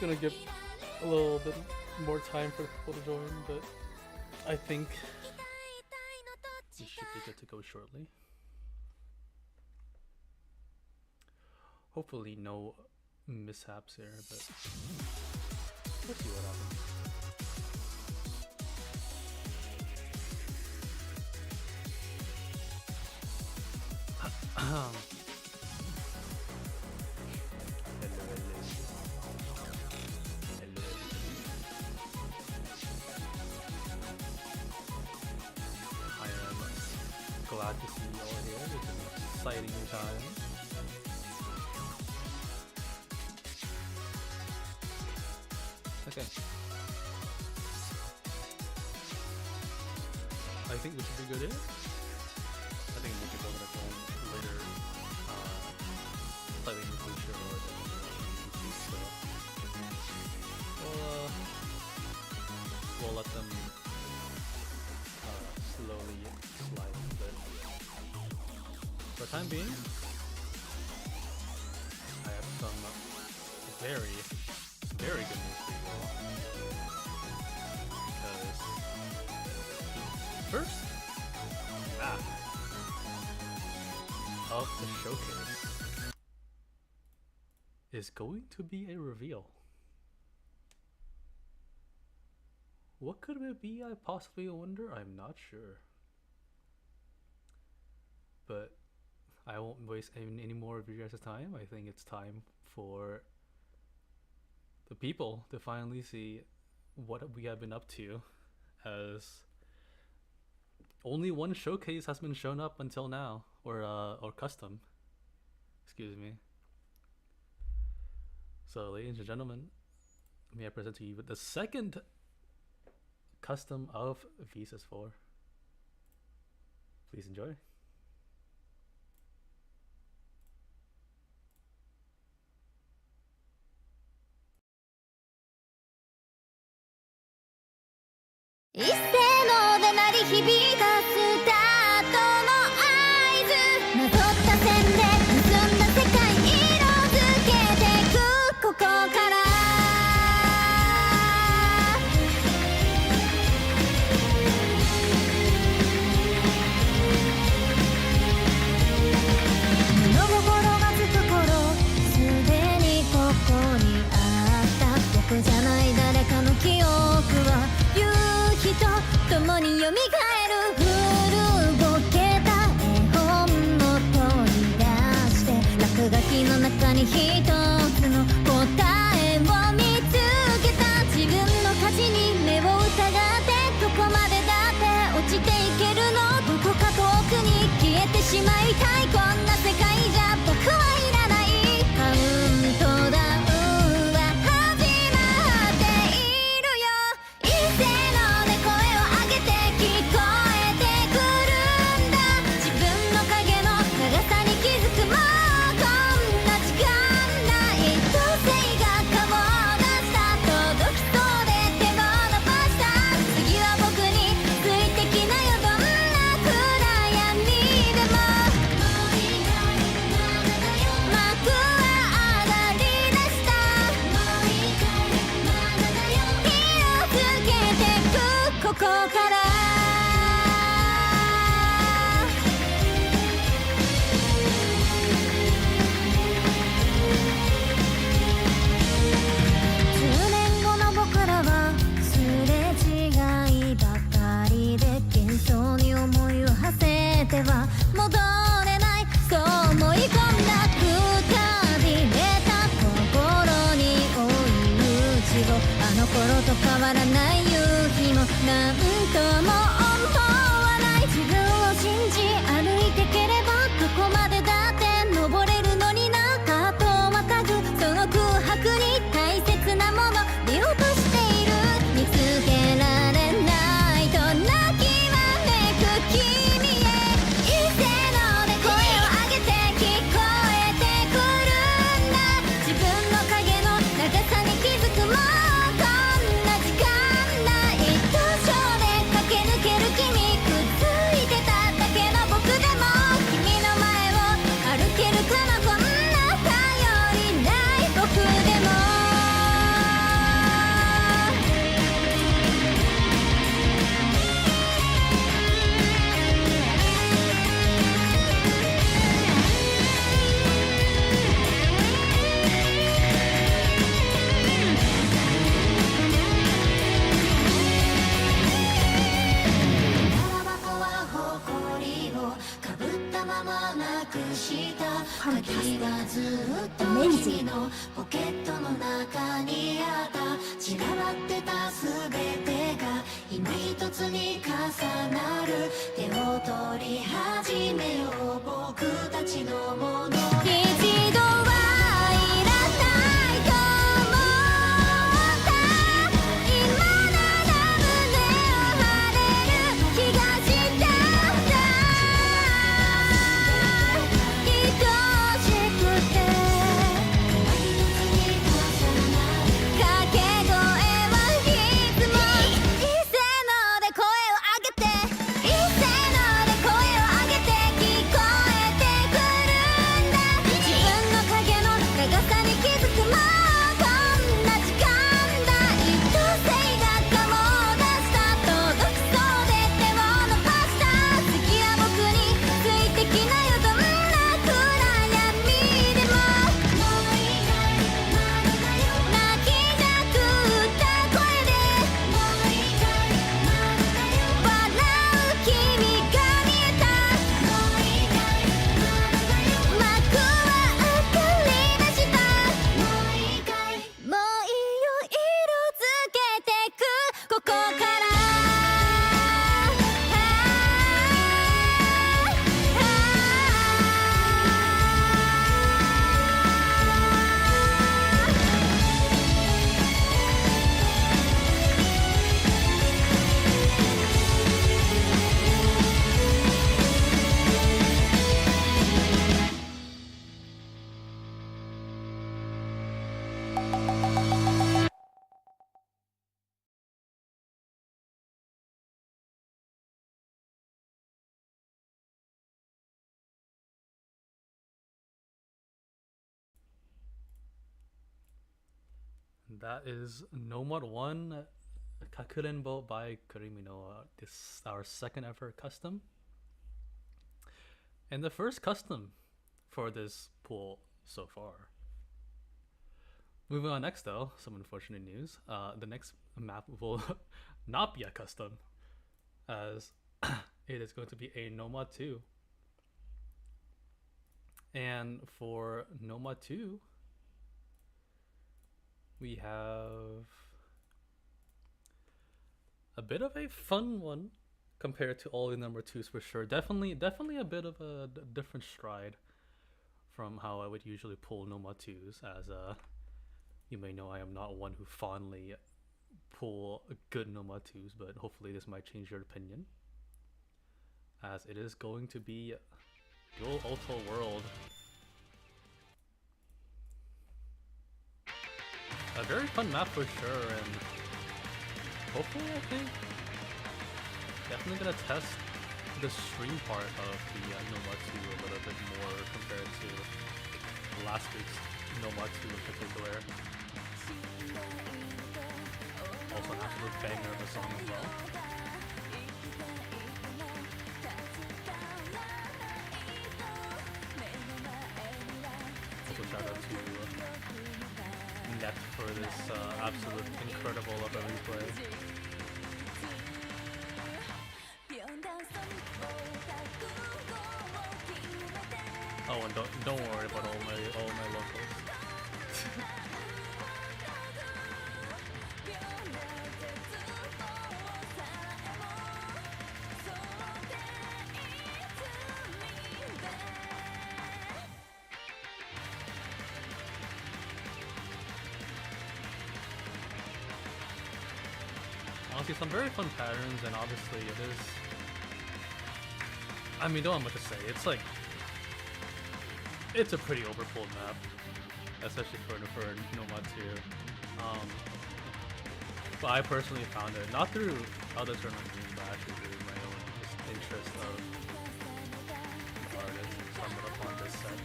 gonna give a little bit more time for people to join, but I think we should be good to go shortly. Hopefully no mishaps here, but let's see what happens. Hello. I am glad to see you all here. It's an exciting time. Okay. I think we should be good here. I think we should go to that one later, slightly in the future or so. We'll let them slowly slide a bit. For the time being, I have some very good news for you all. Because first map of the showcase is going to be a reveal. What could it be? I possibly wonder. I'm not sure. But I won't waste any more of your guys' time. I think it's time for the people to finally see what we have been up to, as only one showcase has been shown up until now, or custom, excuse me. So ladies and gentlemen, may I present to you the second custom of VSUS4. Please enjoy.一斉ので鳴り響かスタートの合図、なぞった線で結んだ世界色づけてくここから物心がつく頃すでにここにあった僕じゃない誰かの記憶はと共に蘇る古ぼけた絵本を取り出して落書きの中に一つの答えを見つけた自分の価値に目を疑ってどこまでだって落ちていけるのどこか遠くに消えてしまいたいこんな世界じゃ僕はいらないカウントダウンは始まっているよ一斉の聞こえてくるんだ自分の影の長さに気づくもうこんな時間ないどうせが顔を出した届きそうで手を伸ばした次は僕についてきなよどんな暗闇でももういいかいまだだよ幕は上がりだしたもういいかいまだだよ色つけてくここからは戻れないそう思い込んだくたびれた心に追い打ちをあの頃と変わらない夕日もなんとも思わない自分を信じ歩いてければどこまでだって登れるのになカートをまたぐその空白に大切なもの見落としている見つけられないと泣きわめく君君くっついてただけの僕でも君の前を鍵はずっと君のポケットの中にあった散らばってた全てが今一つに重なる手を取り始めよう僕たちのもの一度はいらないと思った今なら胸を張れる気がしたんだ愛しくて掛け声はいつもいっせーので声を上げていっせーので声を上げて聞こえてくるんだ自分の影の長さに気づくもうこんな時間だ一等星が顔を出した届きそうで手を伸ばした次は僕についてきなよどんな暗闇でももういいかい泣きじゃくった声でもういいかい笑う君が見えたもういいかい幕は明かり出したもういいかいもういいよ色づけてくここからThat is Nomad 1 Kakurenbo by Kurimino. This our second ever custom. And the first custom for this pool so far. Moving on next though, some unfortunate news. The next map will not be a custom, as it is going to be a Nomad 2. And for Nomad 2, we have a bit of a fun one compared to all the number 2s for sure. Definitely a bit of a different stride from how I would usually pull Nomad 2s, as you may know I am not one who fondly pull good Nomad 2s, but hopefully this might change your opinion, as it is going to be Dual Ultra World. A very fun map for sure, and hopefully I think definitely gonna test the stream part of the Nomad 2 a little bit more compared to last week's Nomad 2 in particular. Also an absolute banger of a song as well. Also shout out to Net for this absolute incredible of a replay. Oh, and don't worry about all my locals. Honestly, some very fun patterns, and obviously it is. I mean, don't have much to say. It's like, it's a pretty overpulled map, especially for Nomad 2. But I personally found it, not through other tournament games, but actually through my own just interest of the artist and stumbled upon this set.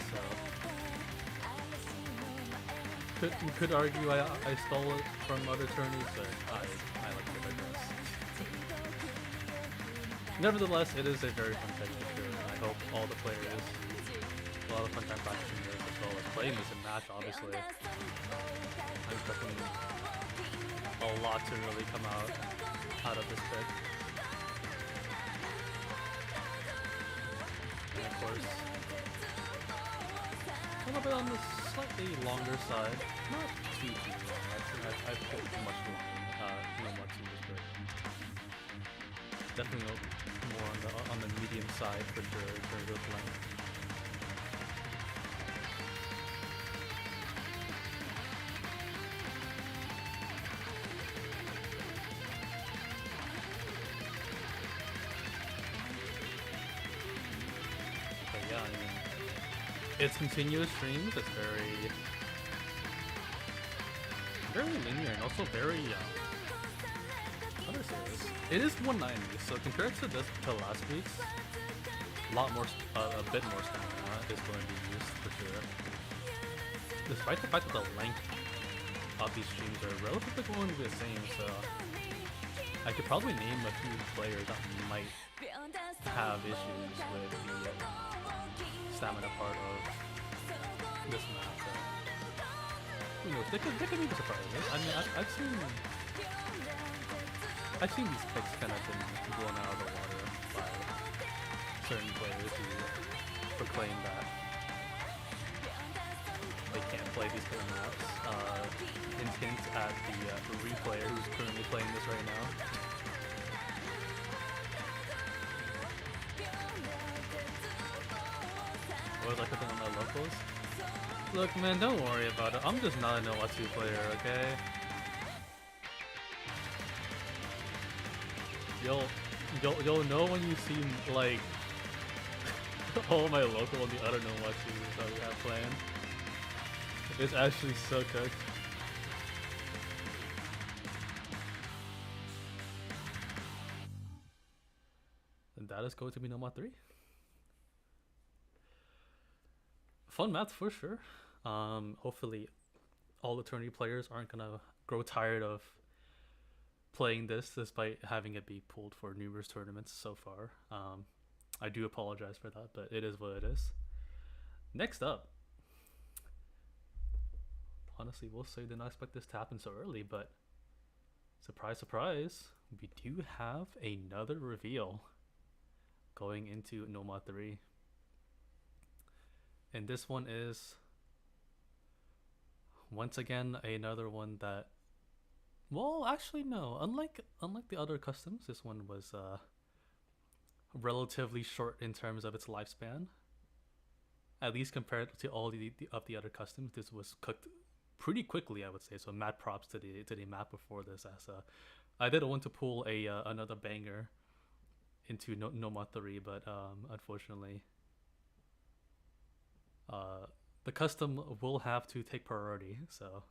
So you could argue I stole it from other tourneys, but I like it, I guess. Nevertheless, it is a very fun texture, and I hope all the players a lot of fun time practicing this as well as playing this in match, obviously. I'm expecting a lot to really come out of this pick. And of course, little bit on the slightly longer side. Not too long. I've played much longer. No much but definitely more on the medium side for sure in terms of length. But yeah, I mean, it's continuous streams. It's very linear and also very how do I say this? It is 190, so compared to last week's, a bit more stamina is going to be used for sure. Despite the fact that the length of these streams are relatively going to be the same, so I could probably name a few players that might have issues with the stamina part of this map. So who knows? They could be surprising. I mean, I've seen these picks kind of been blown out of the water by certain players who proclaim that they can't play these kind of maps. Hint at the replayer who's currently playing this right now. What was I putting on my locals? Look, man, don't worry about it. I'm just not a No 2 player, okay? You'll know when you see like all my local and the other No 2s that we have planned. It's actually so cooked. And that is going to be No 3. Fun math for sure. Hopefully all the tourney players aren't gonna grow tired of playing this despite having it be pulled for numerous tournaments so far. I do apologize for that, but it is what it is. Next up, honestly, we'll say did not expect this to happen so early, but surprise, surprise, we do have another reveal going into No 3. And this one is once again another one that, well, actually no, unlike the other customs, this one was relatively short in terms of its lifespan. At least compared to all the other customs, this was cooked pretty quickly, I would say. So mad props to the map before this, as I did want to pull another banger into No 3, but unfortunately the custom will have to take priority. So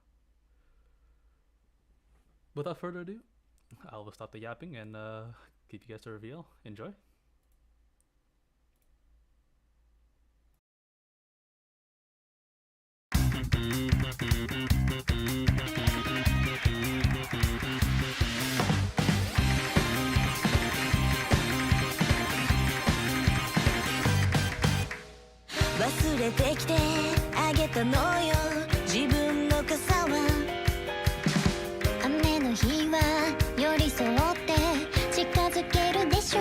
without further ado, I will stop the yapping and give you guys the reveal. Enjoy.忘れてきてあげたのよ自分の傘は雨の日は寄り添って近づけるでしょ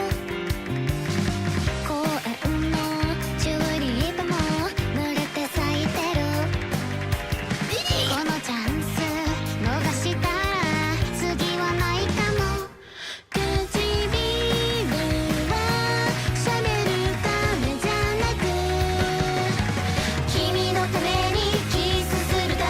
公園のチューリップも濡れて咲いてるこのチャンス逃したら次はないかも唇は喋るためじゃなく君のためにキスするだ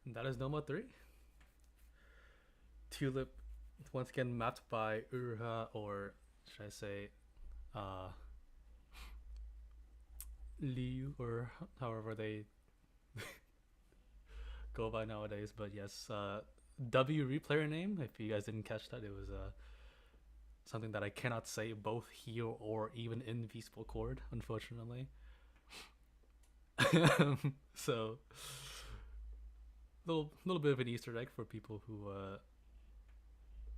And that is Noma 3. Tulip, once again mapped by Urha, or should I say, uh, Liu, or however they go by nowadays. But yes, W replayer name. If you guys didn't catch that, it was something that I cannot say both here or even in Visible Chord, unfortunately. So, little bit of an Easter egg for people who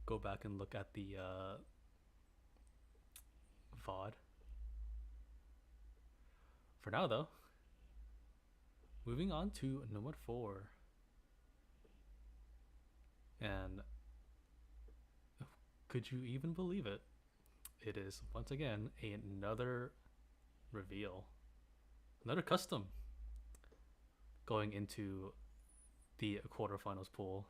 go back and look at the VOD. For now, though, moving on to Nomad 4. And could you even believe it? It is once again another reveal, another custom going into the quarterfinals pool.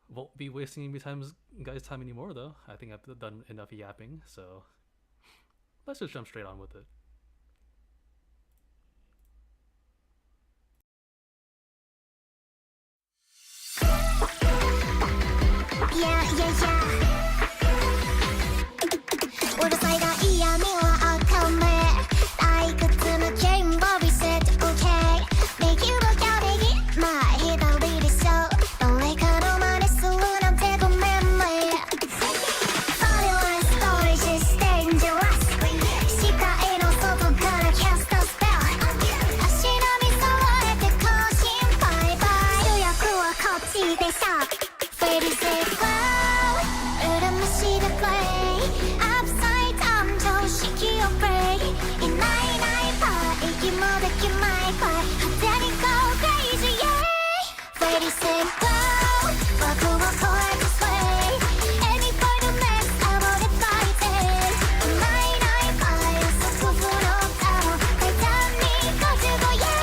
Won't be wasting any guys' time anymore, though. I think I've done enough yapping, so let's just jump straight on with it. Yeah, yeah, yeah. うるさいが嫌味は赤目退屈なゲームをリセット OK 右は右前左でしょ誰かの真似するなんてごめんね Fabulous stories is dangerous 視界の外からキャストスペル足並み揃えて更新バイバイ主役はこっちでしょ Ladies say wow 裏飯で play Upside down 常識を break いないいないパー息もできまいパー派手に go crazy yeah Ladies say wow 枠を超えて sway Any point of next I want it fighting いないいないパー予測不能だもん階段に55 yeah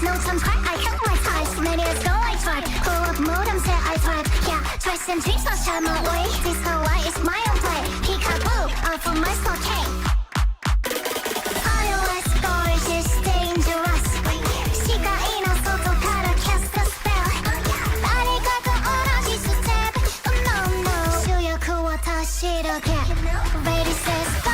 No time hard, I count my ties Many years ago I tried Pull up modem, say I thrive Yeah, twists and dreams, I'll shine my way This Hawaii is my own play Peekaboo, all for my small cake IOS gorgeous, dangerous 視界の外からキャストスペル誰かと同じステップ Oh no no 主役は私だけ Lady says bye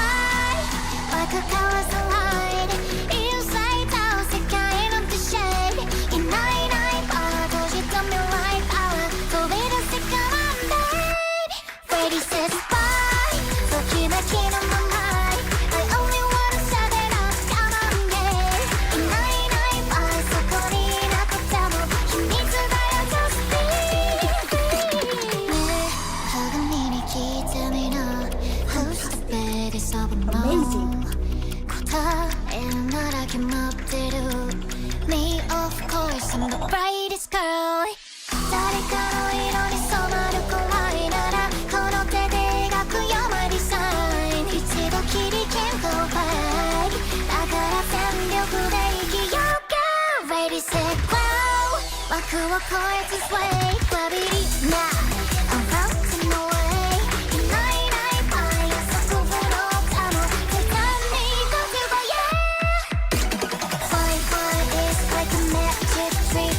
Like a carousel ride Inside out 世界のディシェイいないいないパー閉じた未来パワー飛び出せカマンデー Lady says bye ときめきのまま I only wanna set it up come on yeah いないいないパーそこにいなくても秘密だよ Just be ねえ鏡に聞いてみな Who's the baddest of them all 答えなら決まってる Me of course I'm the brightest girl 誰かの色に染まるくらいならこの手で描くよ my design 一度きり can't go back だから全力で生きようか Ready set go 枠を超えて sway Gravity now I'm bouncing away いないいないパー予測不能だもん階段に55 yeah Fly fly is like a magic trick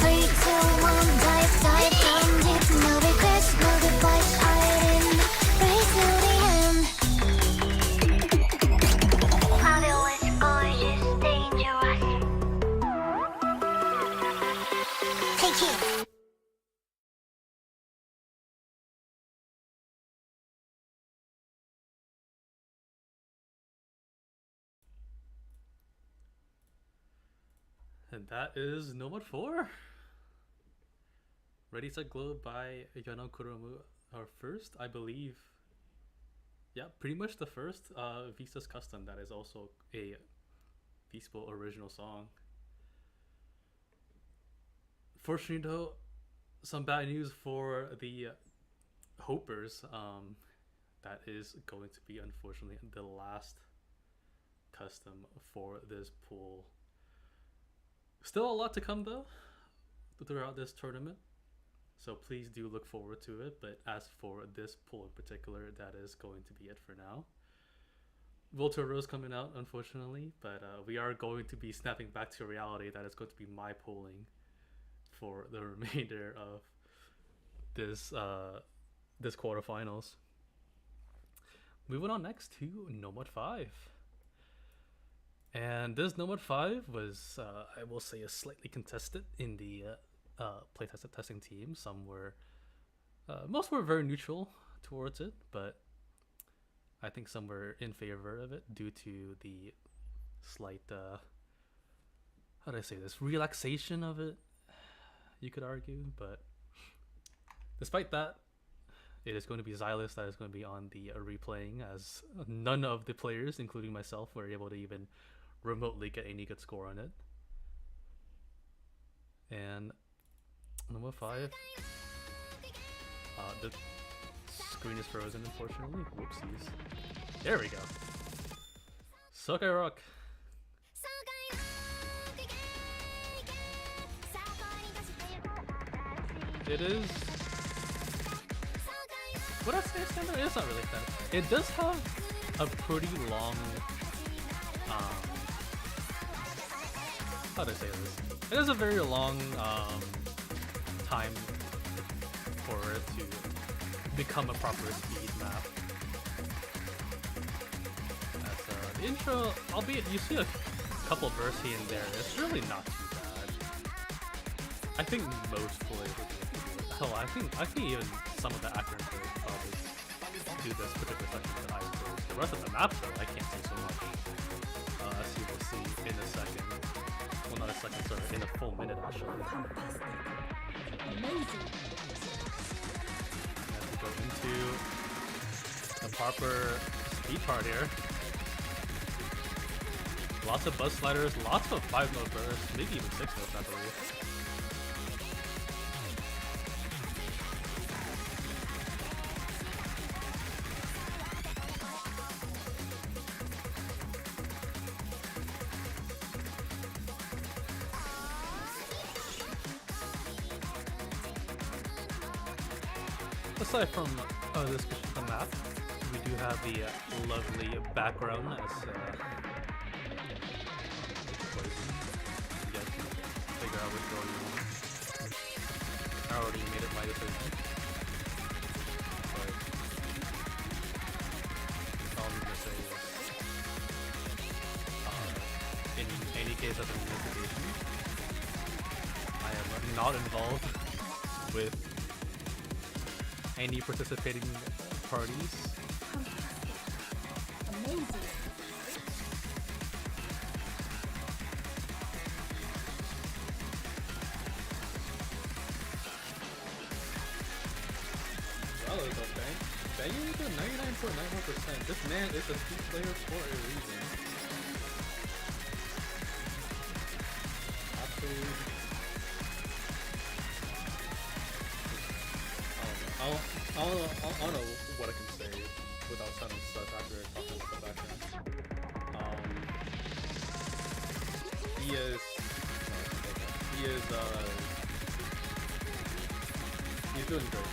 3, 2, 1 dive dive down deep No regrets, no goodbyes hiding Race to the end Fabulous, gorgeous, dangerous Take it And that is Nomad 4. Ready Set Glow by Yano Kuromu, our first, I believe. Yeah, pretty much the first VSUS custom that is also a Visible original song. Fortunately, though, some bad news for the Hopers. That is going to be, unfortunately, the last custom for this pool. Still a lot to come though throughout this tournament, so please do look forward to it. But as for this pool in particular, that is going to be it for now. Voltoro is coming out, unfortunately, but we are going to be snapping back to reality that it's going to be my polling for the remainder of this quarterfinals. Moving on next to Nomad 5. And this Nomad 5 was, I will say, a slightly contested in the playtest testing team. Some were, most were very neutral towards it, but I think some were in favor of it due to the slight, how do I say this, relaxation of it, you could argue. But despite that, it is going to be Xylus that is going to be on the replaying, as none of the players, including myself, were able to even remotely get any good score on it. And number 5, the screen is frozen, unfortunately. Whoopsies. There we go. Sokai Rock. It is. What I say standard? It's not really standard. It does have a pretty long. How do I say this? It has a very long time for it to become a proper speed map. That's the intro, albeit you see a couple bursts here and there. It's really not too bad. I think most players would be able to do it. Hell, I think even some of the accurate players probably do this particular section that I enjoy. The rest of the map, though, I can't say so much. As you will see in a second. Well, not a second, sorry, in a full minute, actually. Amazing. As we go into the proper speed part here. Lots of buzz sliders, lots of 5-note bursts, maybe even 6 notes, I believe. Aside from this particular map, we do have the lovely background as you guys can figure out which road you want. I already made it my decision. But all I'm gonna say is, in any case of an investigation, I am not involved with any participating parties. Amazing. Well, it's okay. Banging with a 99.91%. This man is a key player for a reason. Absolutely. I don't know what I can say without sounding such after talking about the background. He is, he's doing great.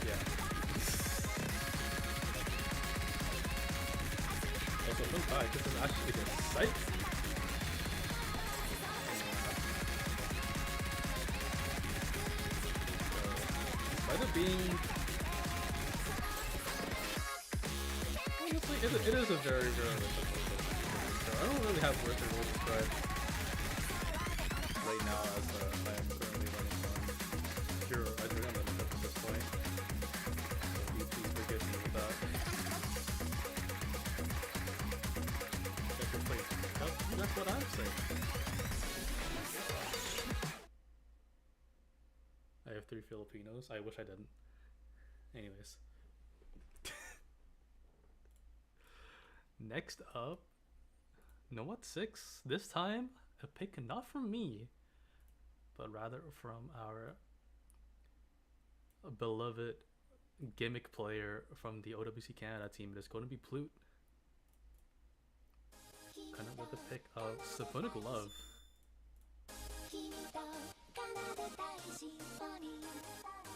Yeah. Also, fun fact, this is actually the site. Despite it being, honestly, it is a very, very difficult game. So I don't really have words to really describe right now as I am currently running on pure adrenaline at this point. So please forgive me with that. That's what I'm saying. I have 3 Filipinos. I wish I didn't. Anyways. Next up, know what, 6? This time, a pick not from me, but rather from our beloved gimmick player from the OWC Canada team. It is going to be Plute. Kind of with the pick of Symphonic Love.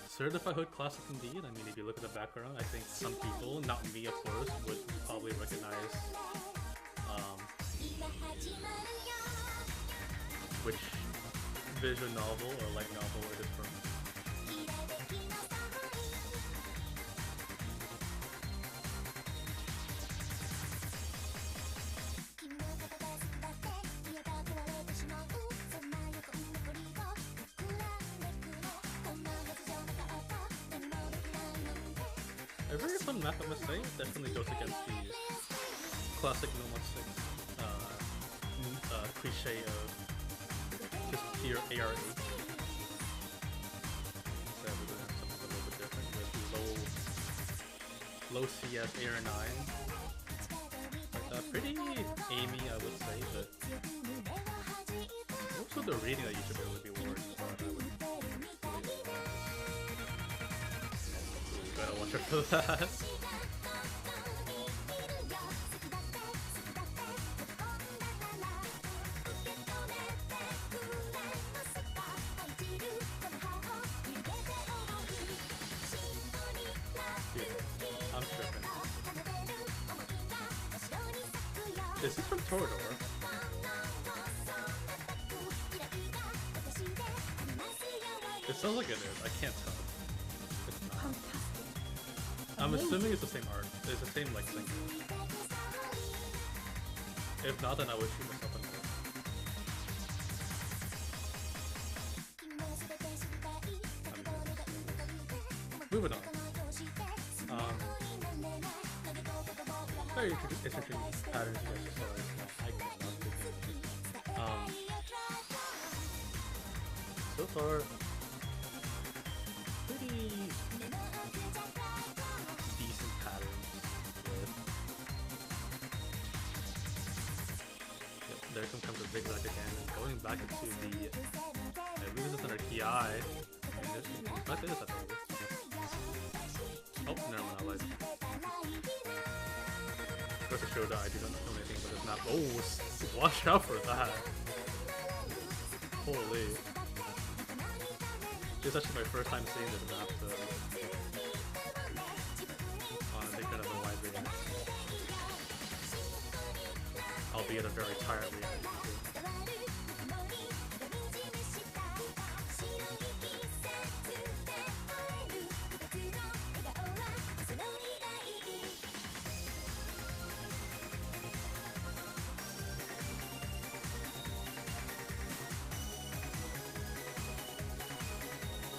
Certified Hood classic indeed. I mean, if you look at the background, I think some people, not me of course, would probably recognize which visual novel or light novel it is from. A very fun map, I must say. Definitely goes against the classic No Mod 6 cliche of just pure AR8. Instead, we're gonna have something a little bit different with low CS AR9. Like pretty aimy, I would say, but also the reading that you should be able to be worried about. I would gotta watch out for that. I'm tripping. Is this from Torador? It sounds like it is. I can't tell. It's not. I'm assuming it's the same art. It's the same like thing. If not, then I would shoot myself in the moving on. Very interesting patterns you guys saw. I cannot so far, pretty decent patterns. Yep, there comes a zigzag again. And going back into the, I believe this is under Ki. That is, I think. Oh, never mind, I lied. Goes to show that I do not know anything about this map. Oh, watch out for that. Holy. This is actually my first time seeing this map, so on a big bit of a wide range. Albeit a very tired reaction.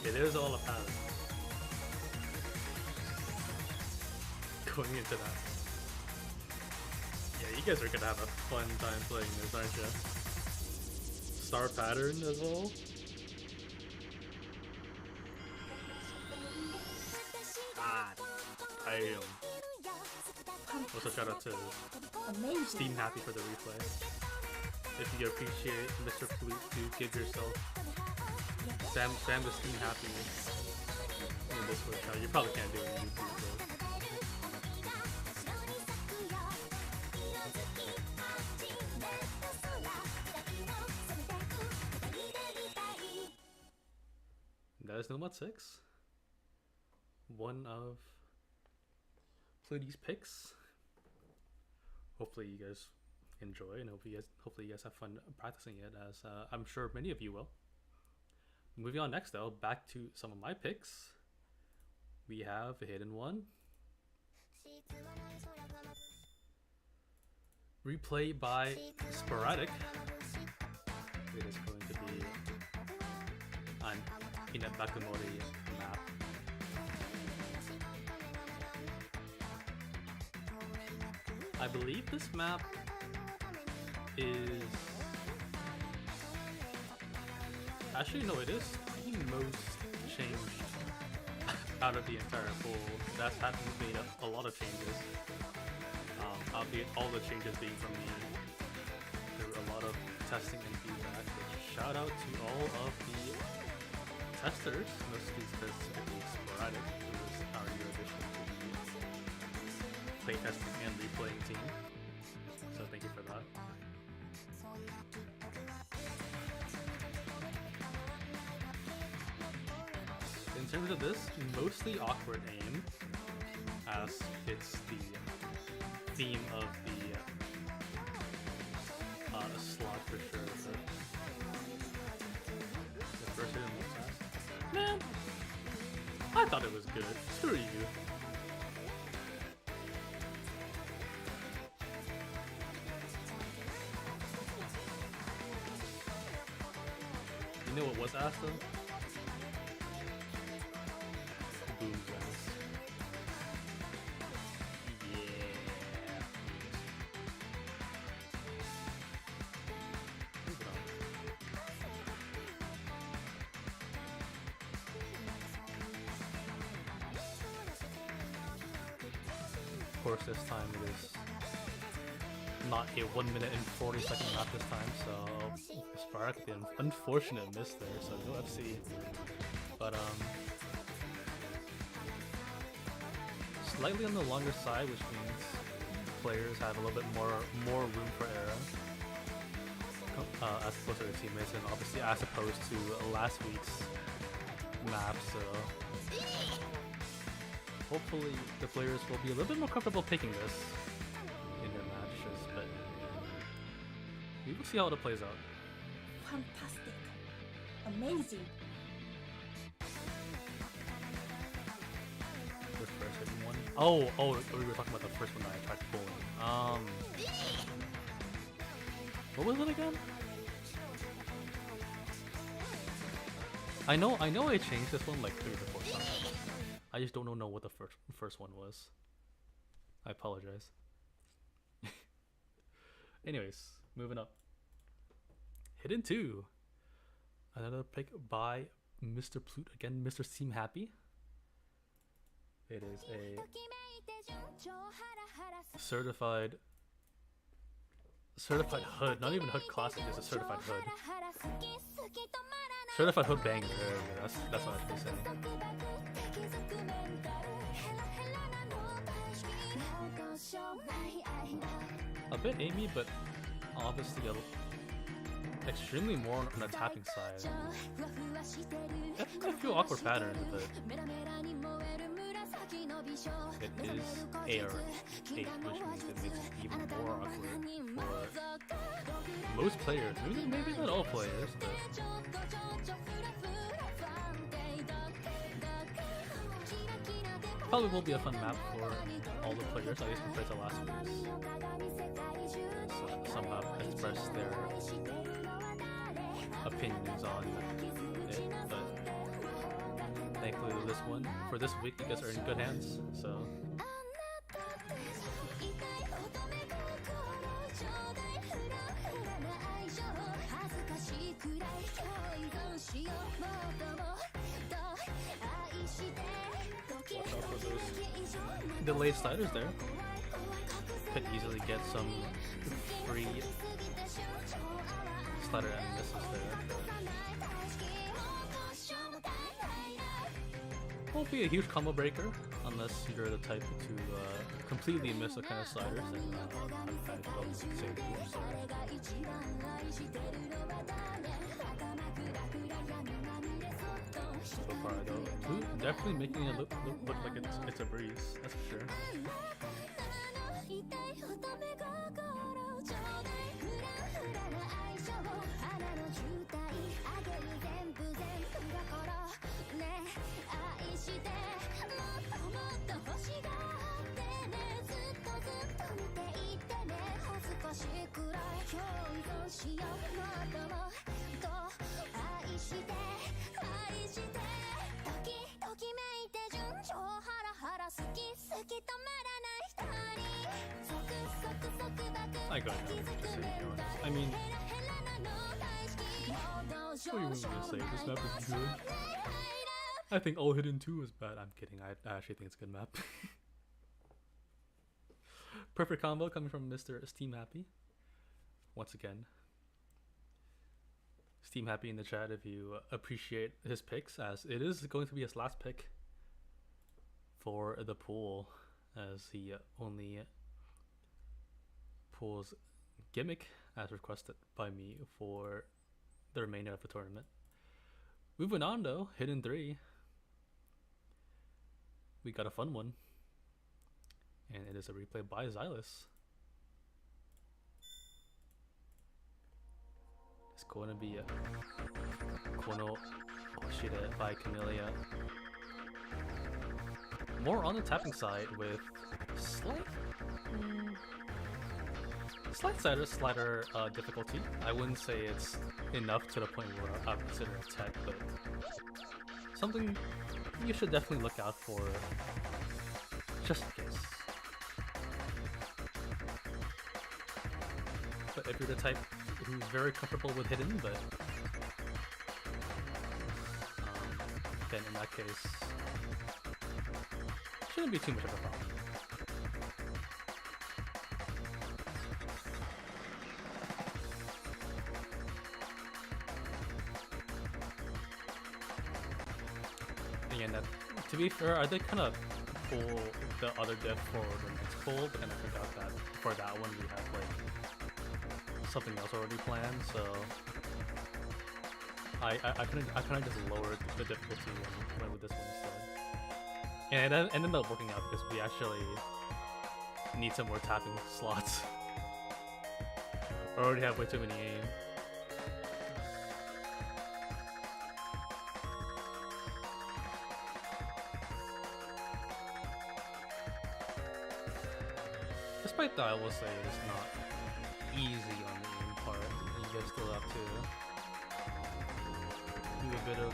It is all a pattern. Going into that. Yeah, you guys are gonna have a fun time playing this, aren't you? Star pattern as well. Damn. Also shout out to Steam Happy for the replay. If you appreciate Mr. Flute, do give yourself Sam the Steam Happy in this workout. You probably can't do it on YouTube though. That is No Mod 6. One of Pluty's picks. Hopefully you guys enjoy and hopefully you guys have fun practicing it, as I'm sure many of you will. Moving on next though, back to some of my picks. We have a hidden one. Replay by Sporadic. It is going to be an Inabakumori map. I believe this map is... Actually, no, it is the most changed out of the entire pool. That's made a lot of changes. Albeit all the changes being from me. There were a lot of testing and feedback. Shout out to all of the testers, mostly specifically Sporadic, who was our new addition to the playtesting and replaying team. So thank you for that. terms of this, mostly awkward aim, as it's the theme of the slot for sure. The first hit looks fast. Man, I thought it was good. Screw you. You know what was asked though? Boom's ass. Yeah. Moving on. Of course, this time it is not a 1 minute and 40-second lap this time, so Spark the unfortunate miss there, so no FC. But slightly on the longer side, which means players have a little bit more room for error as opposed to their teammates, and obviously as opposed to last week's map. So hopefully the players will be a little bit more comfortable taking this in their matches, but we will see how it plays out. Fantastic. Amazing. This first hidden one. Oh, we were talking about the first one that I tried pulling. What was it again? I know I changed this one like 3 or 4 times. I just don't know what the first one was. I apologize. Anyways, moving up. Hidden 2. Another pick by Mr. Plute again, Mr. Seem Happy. It is a certified hood, not even hood classic, just a certified hood. Certified hood banger. That's what I was saying. A bit aimey, but obviously extremely more on the tapping side. Definitely a few awkward patterns, but it is air 8, which means it makes it even more awkward for most players. Maybe not all players, but probably will be a fun map for all the players, at least compared to last week's. Some have expressed their opinions on it, but thankfully for this week, you guys are in good hands, so. Watch out for those delayed sliders there. Could easily get some free slider and misses there. Won't be a huge combo breaker unless you're the type to completely miss the kind of sliders. And I'm saying so far though, Blue definitely making it look like it's a breeze. That's for sure. I got it. I mean, what are you going to say? This map is good. I think all Hidden 2 is bad. I'm kidding. I actually think it's a good map. Perfect combo coming from Mr. Steam Happy. Once again, Steam Happy in the chat if you appreciate his picks, as it is going to be his last pick for the pool, as he only pulls Gimmick as requested by me for the remainder of the tournament. Moving on though, Hidden 3. we got a fun one, and it is a replay by Xylus. It's going to be a Kono Oshire by Camellia. More on the tapping side with slight slider difficulty. I wouldn't say it's enough to the point where I would consider it tech, but something you should definitely look out for, just in case. But if you're the type who's very comfortable with hidden, but then in that case, shouldn't be too much of a problem. Again, to be fair, I did kind of pull the other diff for the next pull, but then I forgot that for that one we had like something else already planned, so I kind of just lowered the difficulty and went with this one instead. And it ended up working out because we actually need some more tapping slots. I already have way too many aim. Despite that, I will say it's not easy on the aim part. You guys still have to do a bit of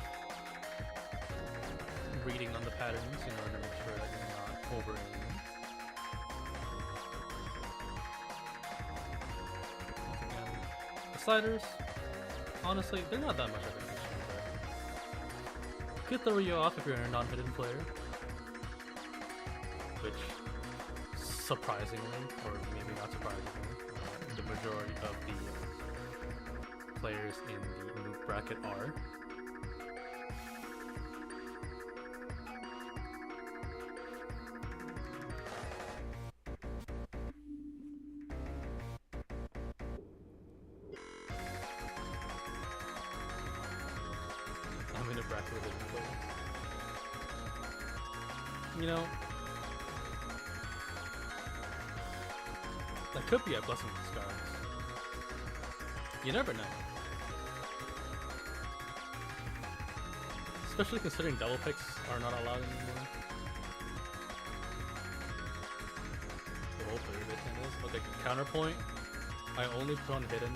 reading on the patterns in order to make sure that you're not over aiming. Again, the sliders, honestly, they're not that much of an issue, but could throw you off if you're a non-hidden player, which surprisingly, or maybe not surprisingly, the majority of the players in the Moog bracket are. I'm in a bracket with a player. You know, that could be a blessing in disguise. You never know. Especially considering double picks are not allowed anymore. The whole player bit thing is. But the counterpoint, I only put on hidden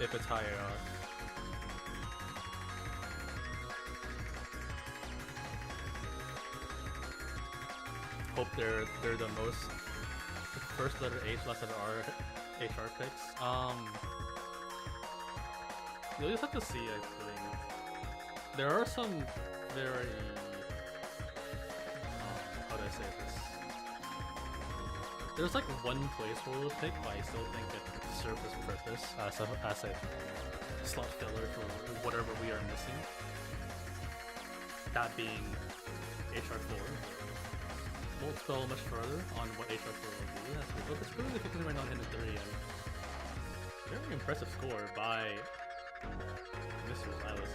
if it's high AR. Hope they're the most first letter H, last letter R HR picks. You'll just have to see, I think. There are some very how do I say this? There's like one placeholder pick, but I still think it serves its purpose as a slot filler for whatever we are missing. That being HR4. Won't spell much further on what HR4 will do. Yes, we focus really quickly right now on Hidden 3, and very impressive score by Mr. Xylus.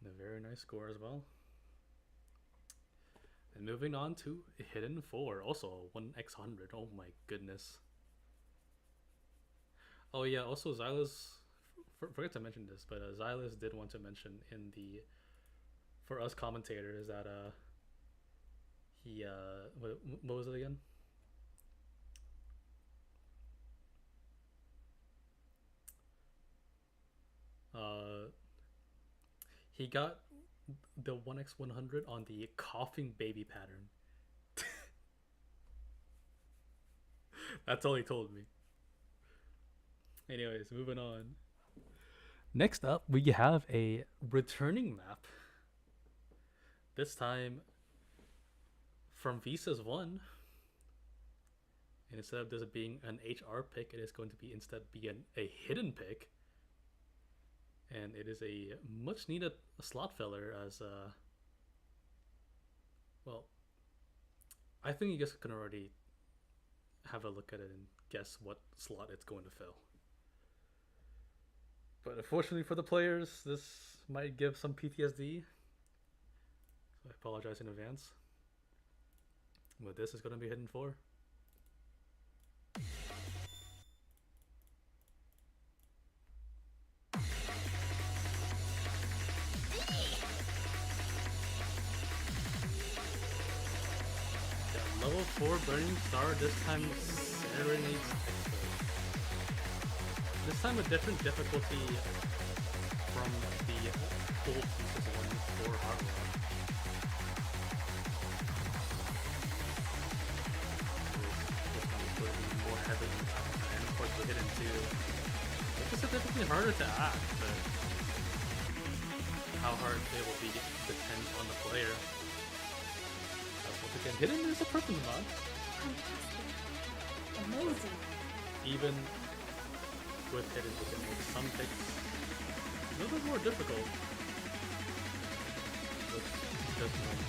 And a very nice score as well. And moving on to Hidden 4, also 1x100. Oh my goodness. Oh yeah, also Xylus, forget to mention this, but Xylus did want to mention in the, for us commentators, that he, what was it again? He got the 1x100 on the coughing baby pattern. That's all he told me. Anyways, moving on. Next up, we have a returning map. This time from VSUS4. And instead of this being an HR pick, it is going to be instead be a hidden pick. And it is a much needed slot filler as well, I think you guys can already have a look at it and guess what slot it's going to fill. But unfortunately for the players, this might give some PTSD. So I apologize in advance. But this is going to be hidden 4. Level 4 Burning Star, this time Serenade's Expert. This time a different difficulty from the old pieces one for Hard Rock. This one is going to be more heavy, and of course the Hidden 2. Which is significantly harder to act, but how hard they will be depends on the player. Again, Hidden is a perfect mod. Fantastic. Amazing. Even with Hidden, we can make some picks a little bit more difficult. With just one.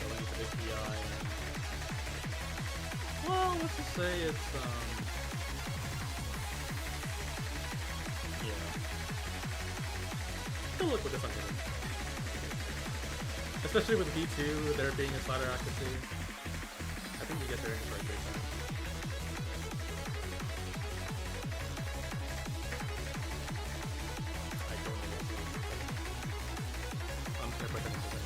Going to the PI. Well, let's just say it's still look with this on Hidden. Especially with V2, there being a slider accuracy. I think you get there in the right great time. I don't know what to do. I'm just gonna put that into that.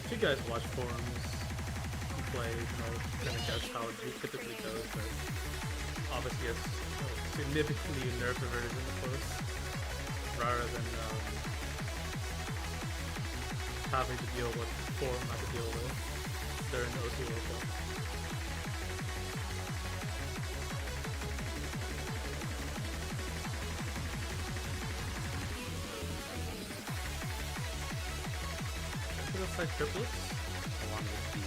If you guys watch forums and play, kind of guess how it typically goes, but obviously it's a significantly nerfed version, of course, rather than having to deal with forum I have to deal with during the OC World Cup. Triplets, along with the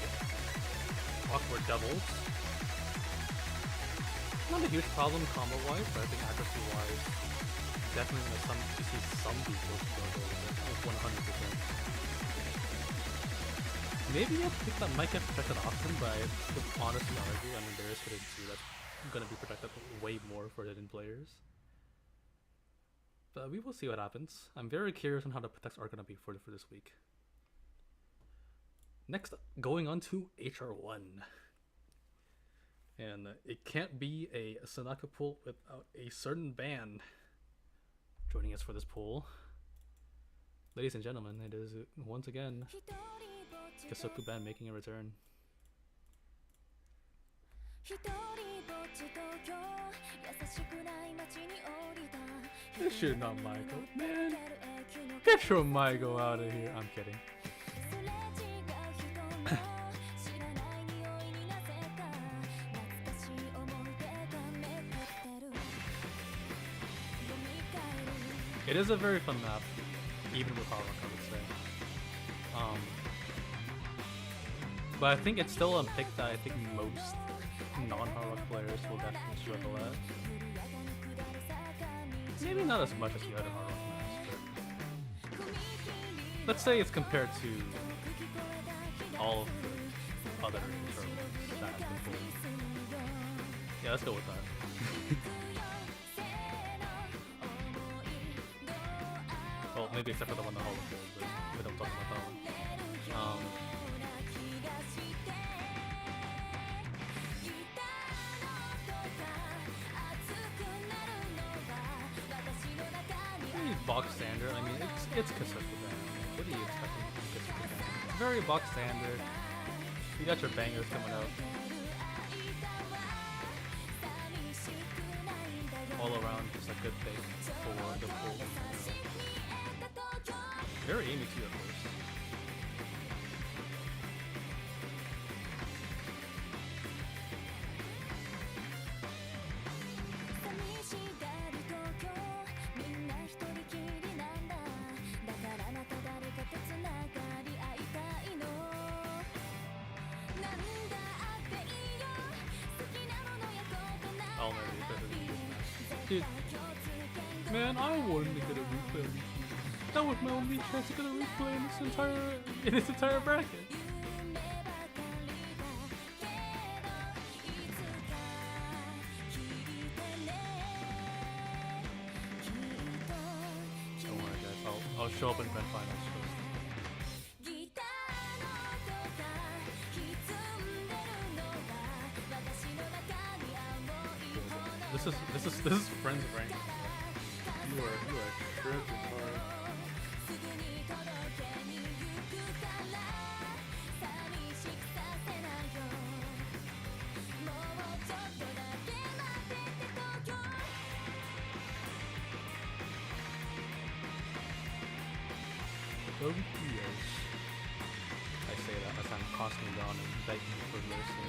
awkward doubles. Not a huge problem combo-wise, but I think accuracy-wise, definitely you see some people struggle with it, like 100%. Maybe a pick that might get protected often, but I would honestly argue, I mean, there is Hidden 2 that's going to be protected way more for Hidden players. But we will see what happens. I'm very curious on how the protects are going to be for this week. Next, going on to HR1. And it can't be a Sanaka pool without a certain band joining us for this pool. Ladies and gentlemen, it is once again Kasoku Band making a return. This shit not Michael. Man, get your Michael out of here. I'm kidding. It is a very fun map, even with Hard Rock, I would say. But I think it's still a pick that I think most non-Hard Rock players will definitely struggle at. Maybe not as much as the other Hard Rock maps, but let's say it's compared to all of the other tournaments that have been pulled. Yeah, let's go with that. Well, maybe except for the one that Hall of Fame, but we don't talk about that one. Pretty box standard. I mean, it's Kasoku Band. What are you expecting from Kasoku Band? Very box standard. You got your bangers coming out. All around, just a good pick for the pool. Very aiming too, of course. I'll never get better than this. Dude, man, I wanted to get a replay on YouTube. That was my only chance to get a replay in this entire bracket. Don't worry, guys. I'll show up in grand finals first. This is friends rank. You are tripping hard. OBS. I say that as I'm constantly yawning, begging for mercy.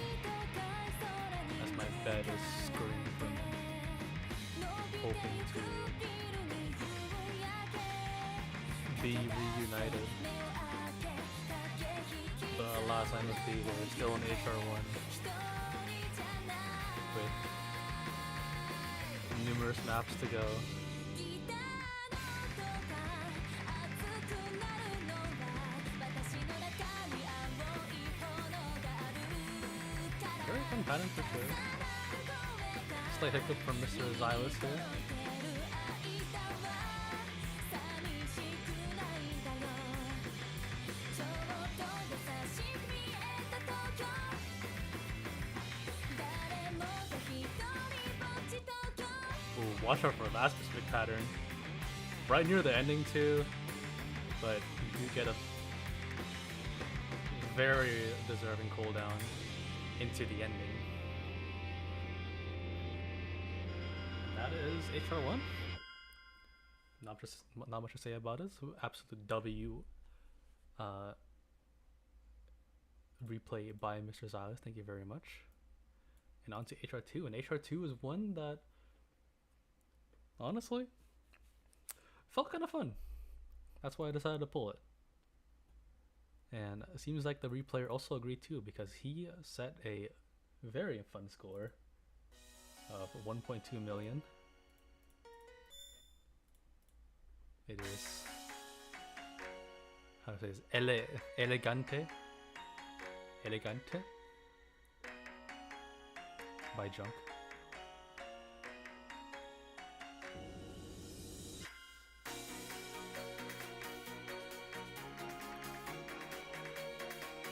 As my bed is screaming, hoping to be reunited. But alas, I must be there, still in HR1 with numerous maps to go. Very fun pattern for sure. Slight hiccup from Mr. Xylus here. Ooh, watch out for that specific pattern. Right near the ending too, but you do get a very deserving cooldown into the ending. And that is HR1. Not much to say about it. So absolute W replay by Mr. Xylus. Thank you very much. And on to HR2. And HR2 is one that honestly felt kind of fun. That's why I decided to pull it. And it seems like the replayer also agreed too, because he set a very fun score of 1.2 million. It is, how to say this, Elegante by Junk.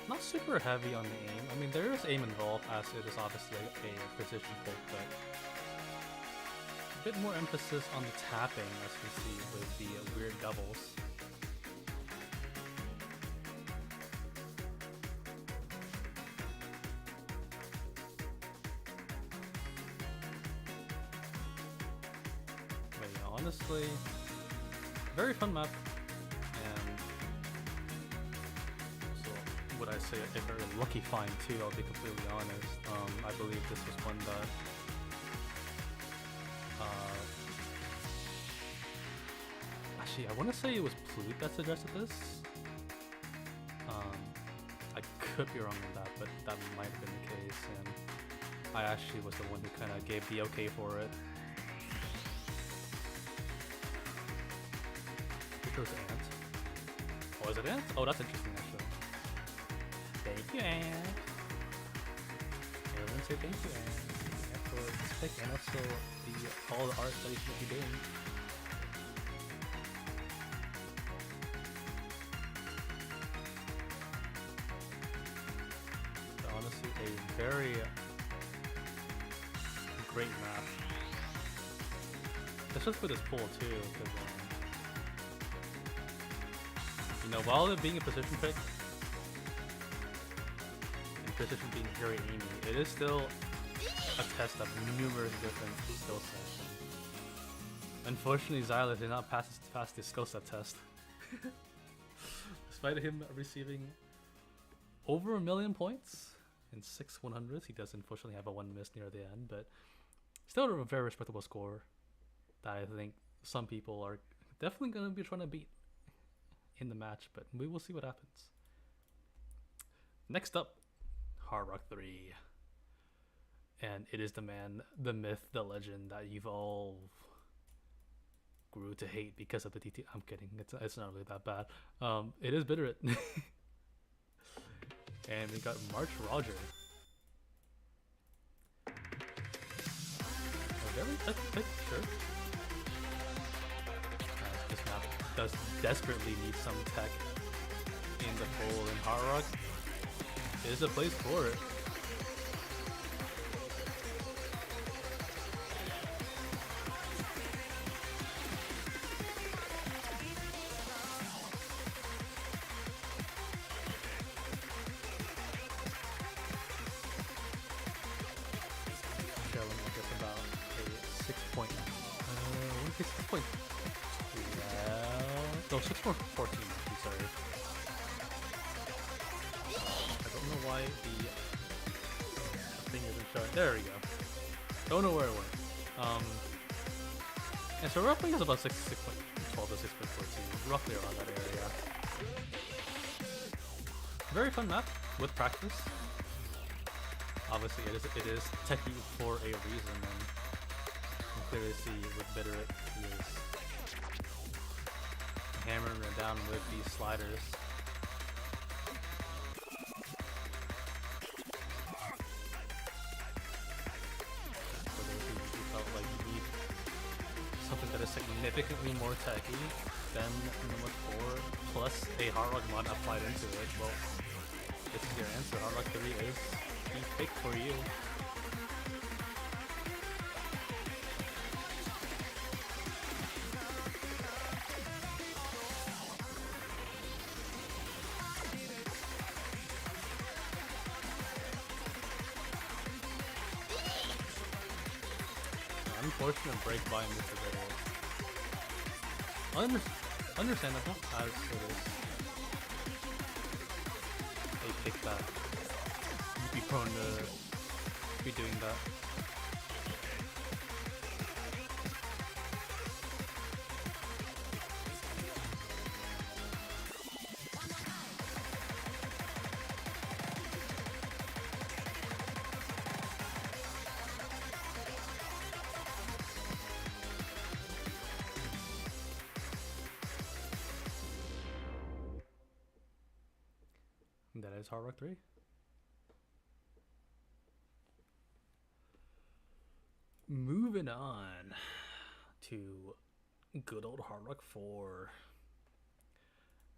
Not super heavy on the aim. I mean, there is aim involved, as it is obviously a precision pick, but a bit more emphasis on the tapping, as we see with the weird doubles. But yeah, honestly, very fun map. Would I say a very lucky find too, I'll be completely honest. I believe this was one that actually I want to say it was Plute that suggested this. I could be wrong on that, but that might have been the case, and I actually was the one who kind of gave the okay for it. It was Ant. Oh, is it Ant? Oh, that's interesting actually. Thank you, Ant. Everyone say thank you, Ant, for this pick and also all the art that you should be doing. So honestly, a very great map. Let's just put this pool too, because you know, while it being a position pick, precision being very aimy, it is still a test of numerous different skill sets. Unfortunately, Xylus did not pass the skill set test. despite him receiving over 1,000,000 points in 6 100s, he does unfortunately have a 1 miss near the end, but still a very respectable score that I think some people are definitely going to be trying to beat in the match, but we will see what happens. Next up, Hard Rock 3. And it is the man, the myth, the legend that you've all grew to hate because of the DT. I'm kidding. It's not really that bad. It is Bitterrit. And we got March Roger. A very thick shirt. This map does desperately need some tech in the pool, and Hard Rock is a place for it. No, 6.14, I'm sorry. I don't know why the thing isn't showing. There we go. Don't know where it went. And so roughly it's about 6.12 to 6.14, roughly around that area. Very fun map with practice. Obviously, it is techie for a reason, and you can clearly see with Bitterrit, he is hammering it down with these sliders. For those who felt like you need something that is significantly more techy than number 4 plus a Hard Rock mod applied into it, well, this is your answer. Hard Rock 3 is the pick for you. Unfortunate break by Mr. Bitterrit. Understandable as it is a pick that you'd be prone to be doing that. That is Hard Rock 3. Moving on to good old Hard Rock 4.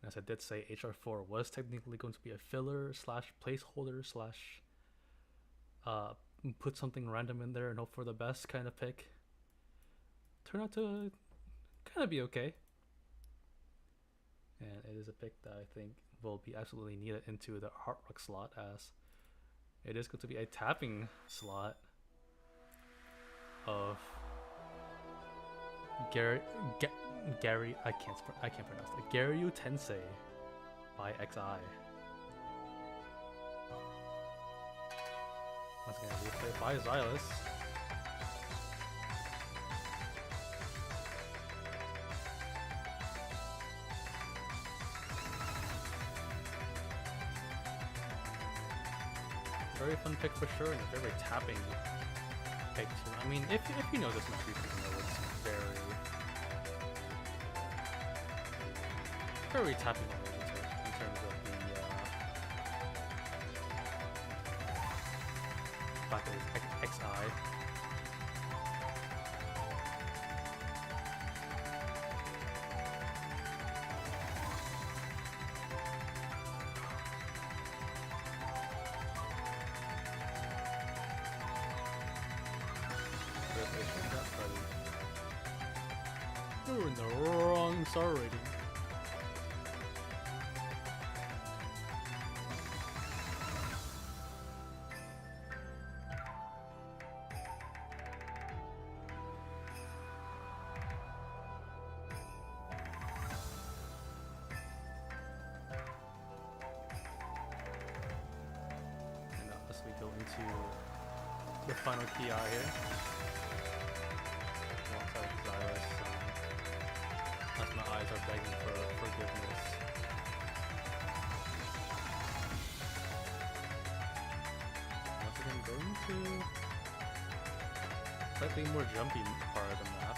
As I did say, HR4 was technically going to be a filler slash placeholder slash put something random in there and hope for the best kind of pick. Turned out to kind of be okay. And it is a pick that I think will be absolutely needed into the Hard Rock slot, as it is going to be a tapping slot of Gary, I can't pronounce it. Garyu Tensei by XI. Once again, replay by Xylus. Very fun pick for sure, and a very tapping pick too. I mean, if you know this much, you know it's very tapping oriented in terms of the fact that it's XI. You're in the wrong star rating. the final key out here. Alongside Xylus, as my eyes are begging for forgiveness. Once again, going to slightly more jumpy part of the map.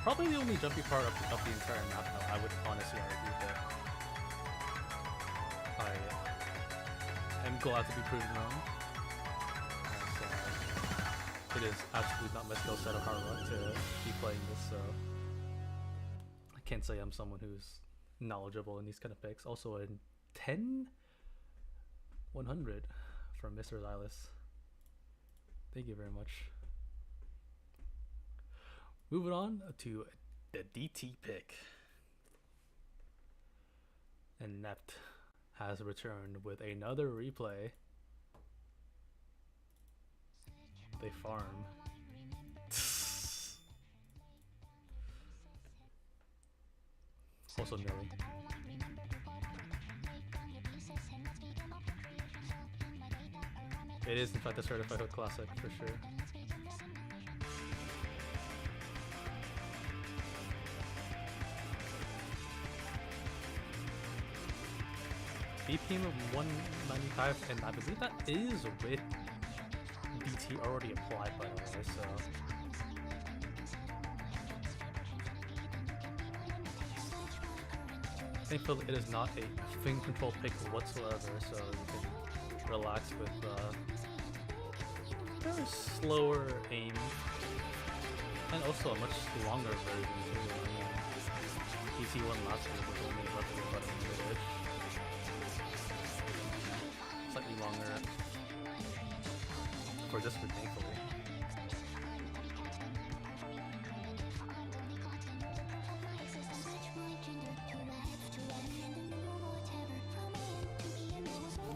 Probably the only jumpy part of the entire map, though, I would honestly argue that I am glad to be proven wrong. As, it is absolutely not my skill set of Hara to be playing this, so I can't say I'm someone who's knowledgeable in these kind of picks. Also, a 10-100 from Mr. Xylus. Thank you very much. Moving on to the DT pick. And Nept has returned with another replay. They farm. Also Millie. It is in fact a certified hook classic for sure. BPM of 195, and I believe that is with DT already applied, by the way, so thankfully it is not a finger control pick whatsoever, so you can relax with very slower aim, and also a much longer version too. DT one last week was only roughly about a minute-ish. Slightly longer for this one, thankfully.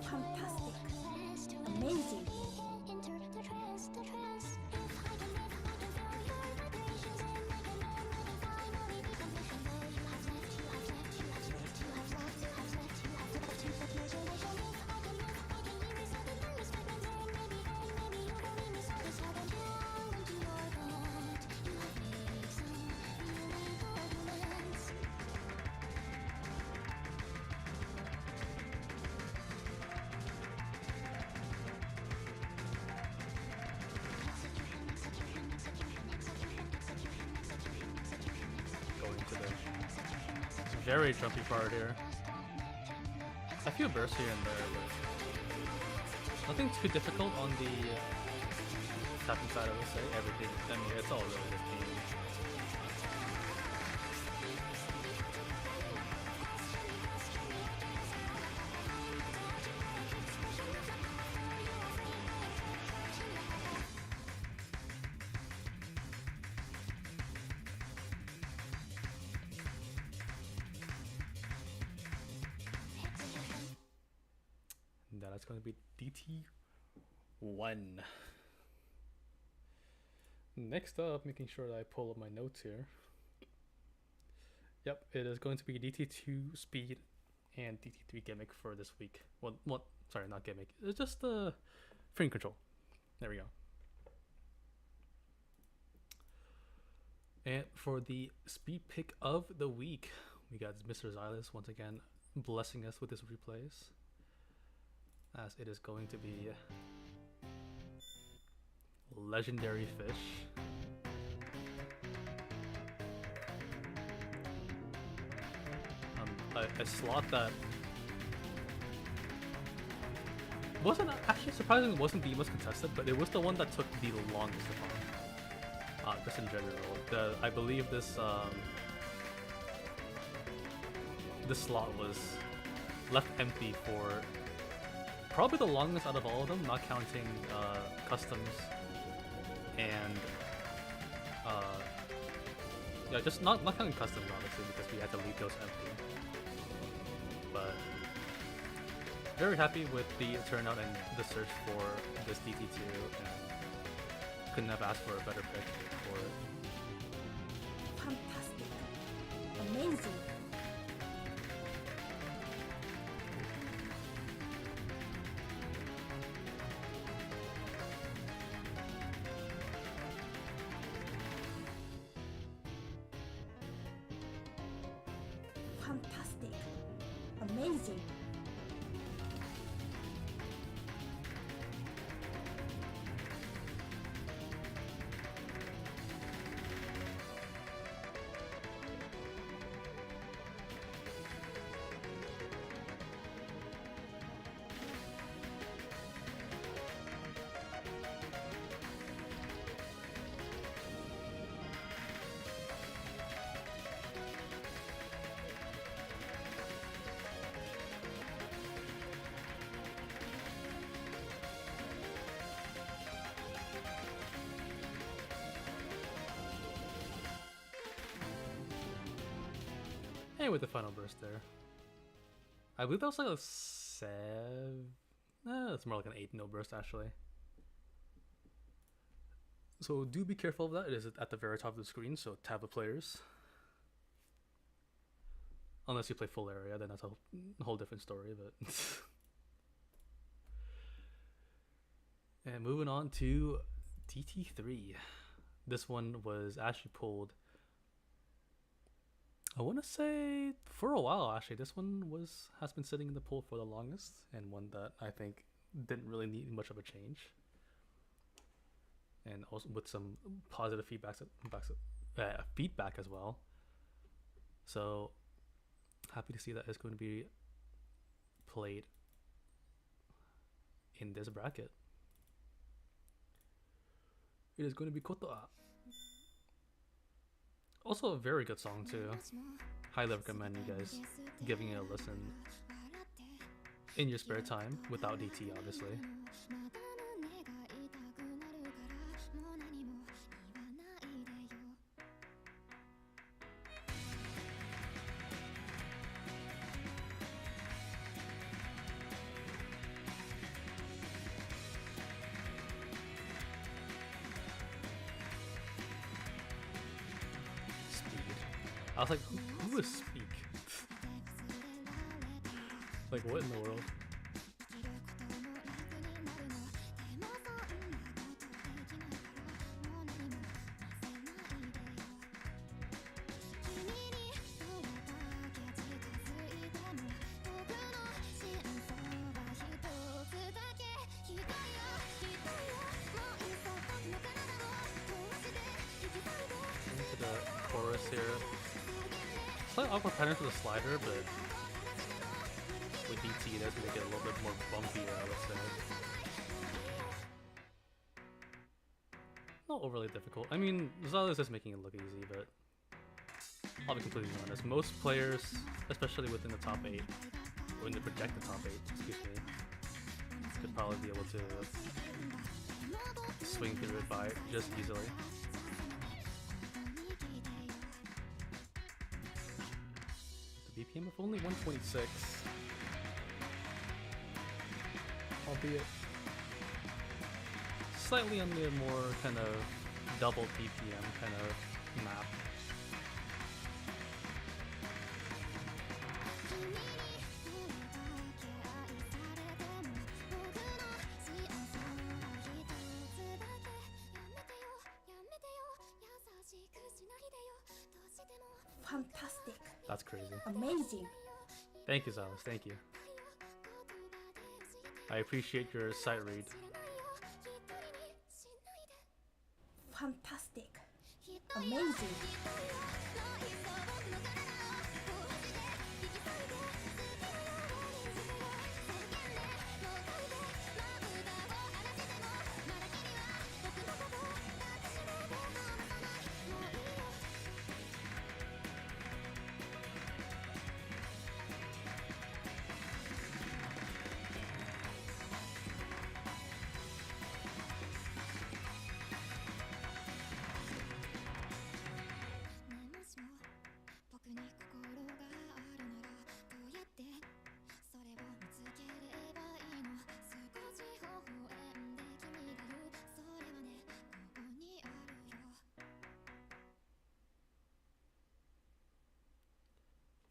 Fantastic. Amazing. Very jumpy part here. A few bursts here and there, but nothing too difficult on the tapping side, I would say. Everything, I mean, it's all really just team. That's going to be DT1. Next up, making sure that I pull up my notes here. Yep, it is going to be DT2 speed and DT3 gimmick for this week. Well, sorry, not gimmick. It's just the frame control. There we go. And for the speed pick of the week, we got Mr. Xylus once again blessing us with his replays, as it is going to be Legendary Fish. A slot that wasn't actually surprisingly wasn't the most contested, but it was the one that took the longest to farm. Just in general, I believe this this slot was left empty for probably the longest out of all of them, not counting customs and yeah, just not counting customs obviously, because we had to leave those empty. But very happy with the turnout and the search for this DT2, and couldn't have asked for a better pick for it. Fantastic. Amazing. Amazing. And with the final burst there. I believe that was like a 7. It's more like an 8 no burst actually. So do be careful of that. It is at the very top of the screen, so tablet players. Unless you play full area, then that's a whole different story, but and moving on to DT3. This one was actually pulled, I want to say, for a while actually. This one has been sitting in the pool for the longest, and one that I think didn't really need much of a change, and also with some positive feedback as well. So happy to see that it's going to be played in this bracket. It is going to be Kotoa. Also a very good song too. Highly recommend you guys giving it a listen in your spare time without DT, obviously. I was like, who is Speak? Like, what in the world? Into the chorus here. Slight awkward pattern for the slider, but with DT, it does make it a little bit more bumpier, I would say. Not overly difficult. I mean, Zala is just making it look easy, but I'll be completely honest. Most players, especially within the top 8, or in the projected top 8, excuse me, could probably be able to swing through it by just easily. BPM of only 126, albeit slightly on the more kind of double BPM kind of map. Fantastic. That's crazy. Amazing. Thank you, Zalis. Thank you. I appreciate your sight read. Fantastic. Amazing.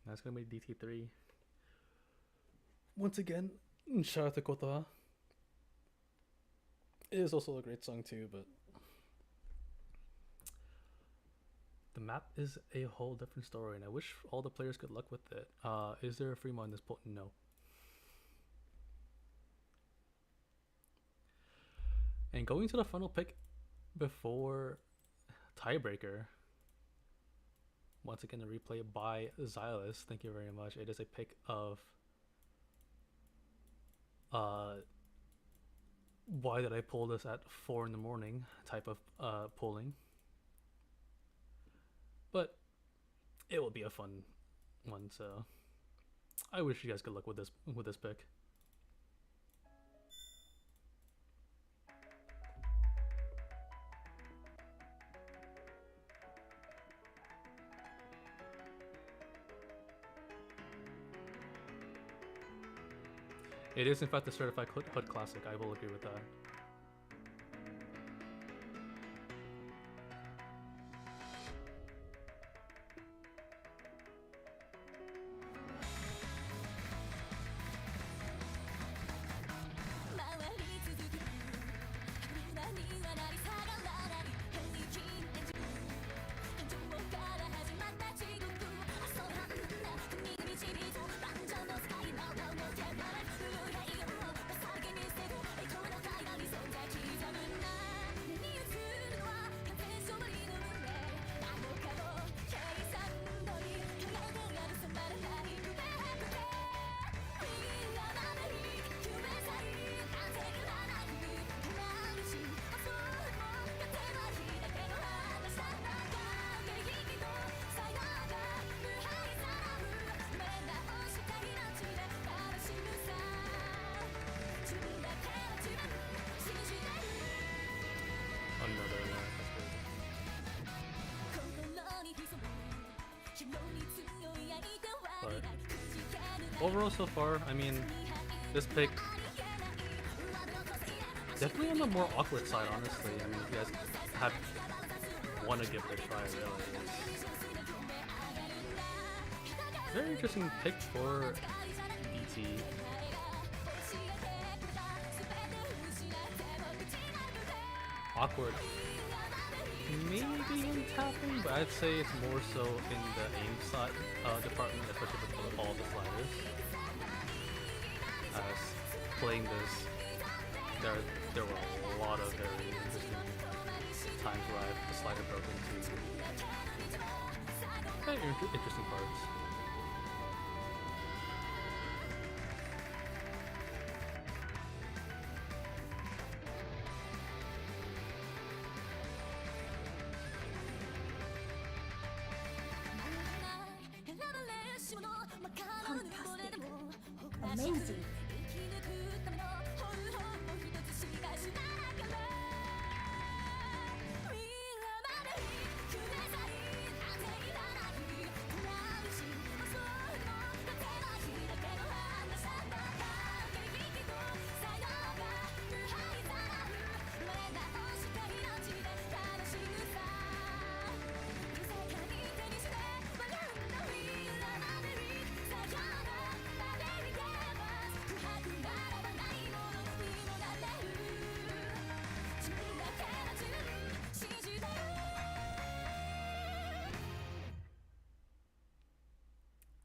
That's gonna be DT3. Once again, shout out to Kotoa. It is also a great song too, but the map is a whole different story, and I wish all the players good luck with it. Is there a free mod in this pool? No. And going to the final pick before tiebreaker. Once again, a replay by Xylus. Thank you very much. It is a pick of why did I pull this at 4 in the morning type of pulling. But it will be a fun one, so I wish you guys good luck with this pick. It is in fact a certified hood classic. I will agree with that. But overall so far, I mean, this pick definitely on the more awkward side, honestly. I mean, if you guys have want to give it a try, really. It's very interesting pick for DT. Awkward. Maybe in tapping, but I'd say it's more so in the aim side department, especially with all the sliders. Playing this, there were a lot of very interesting times where the slider broke into very interesting parts. Fantastic. Amazing.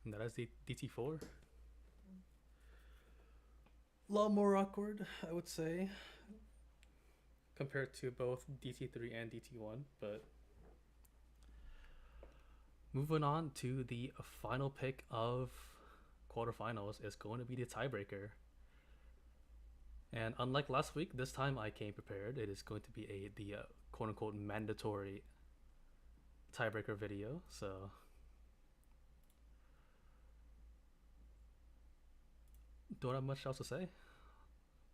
And that is the DT4. A lot more awkward, I would say, compared to both DT3 and DT1, but moving on to the final pick of quarterfinals is going to be the tiebreaker. And unlike last week, this time I came prepared. It is going to be the quote-unquote mandatory tiebreaker video, so don't have much else to say.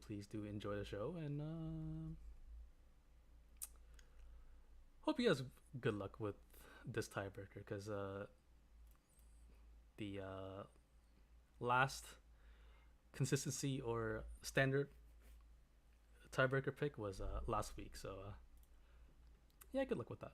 Please do enjoy the show, and hope you guys good luck with this tiebreaker, because the last consistency or standard tiebreaker pick was last week, so yeah, good luck with that.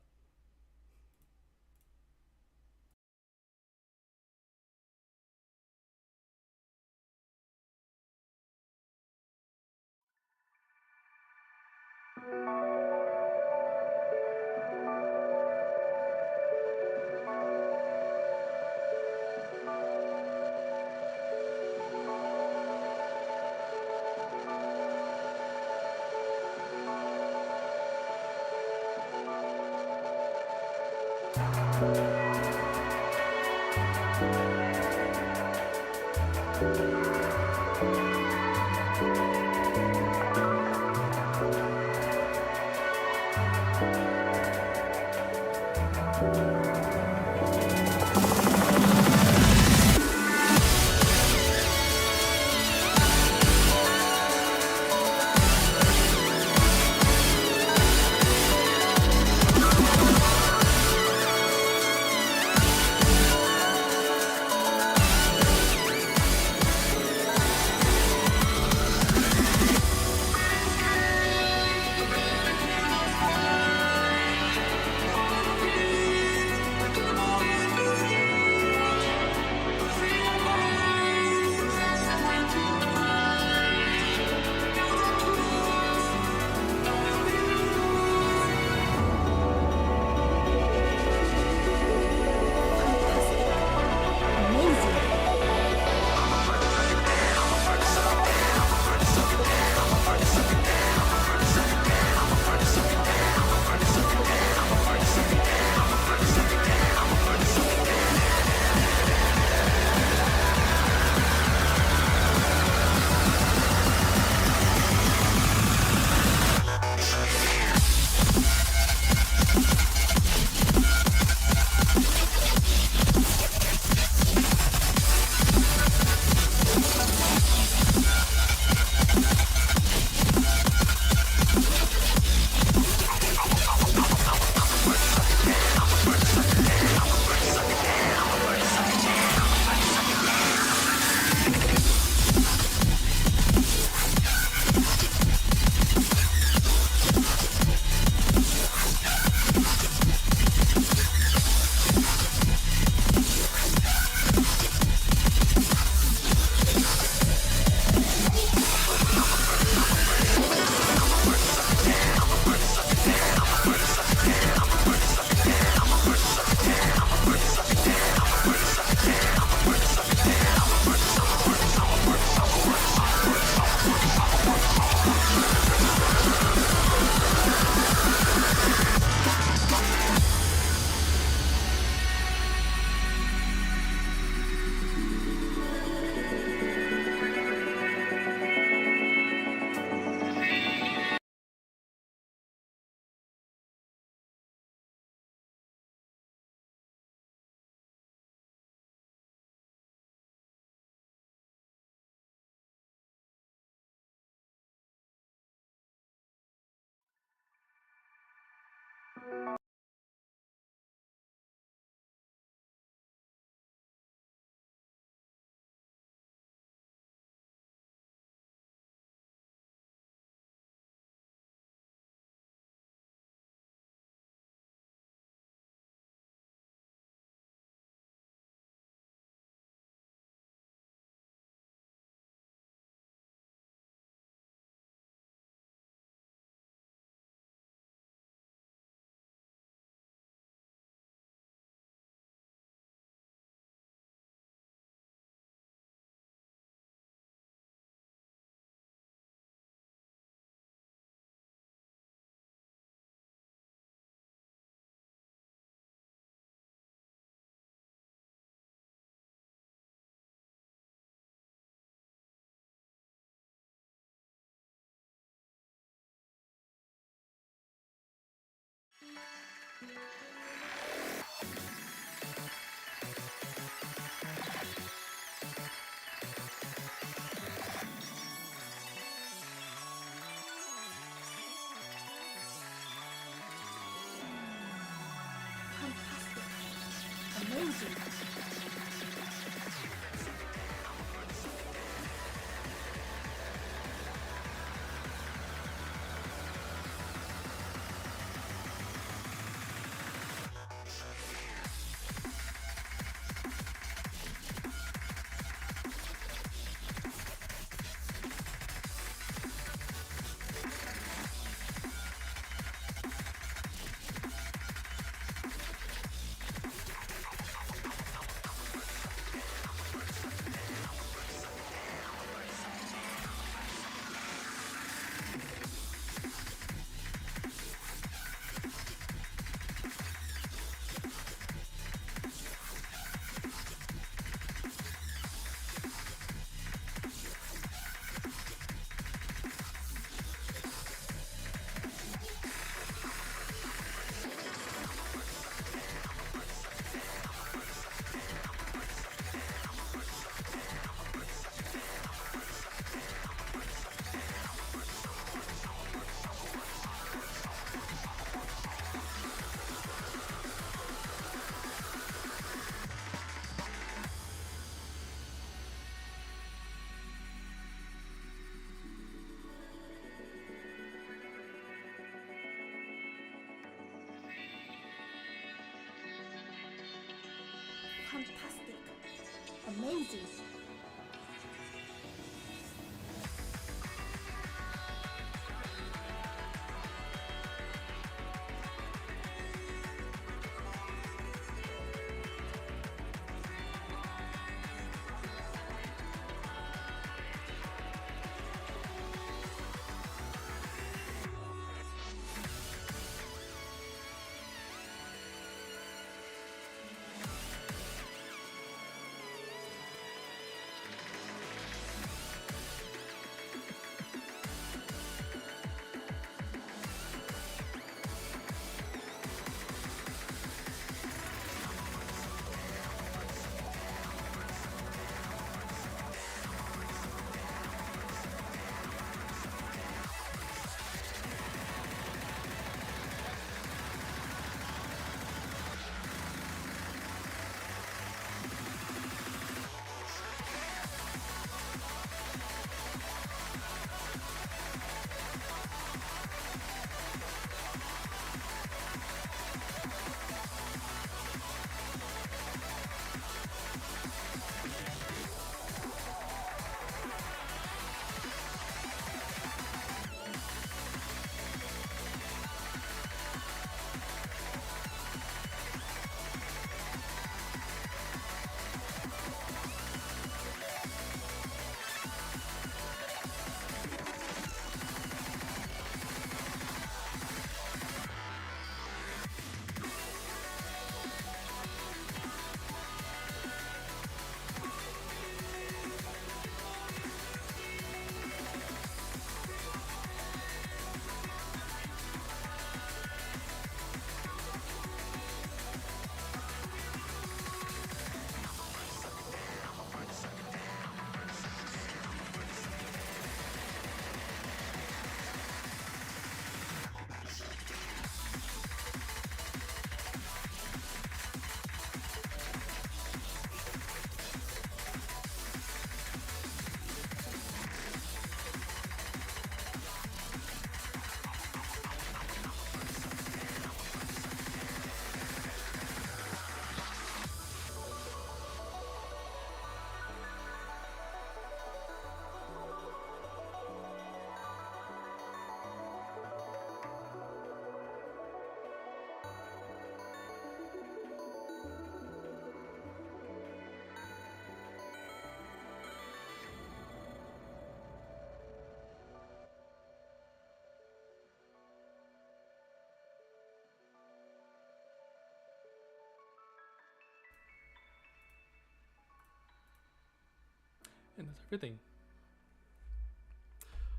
And that's everything.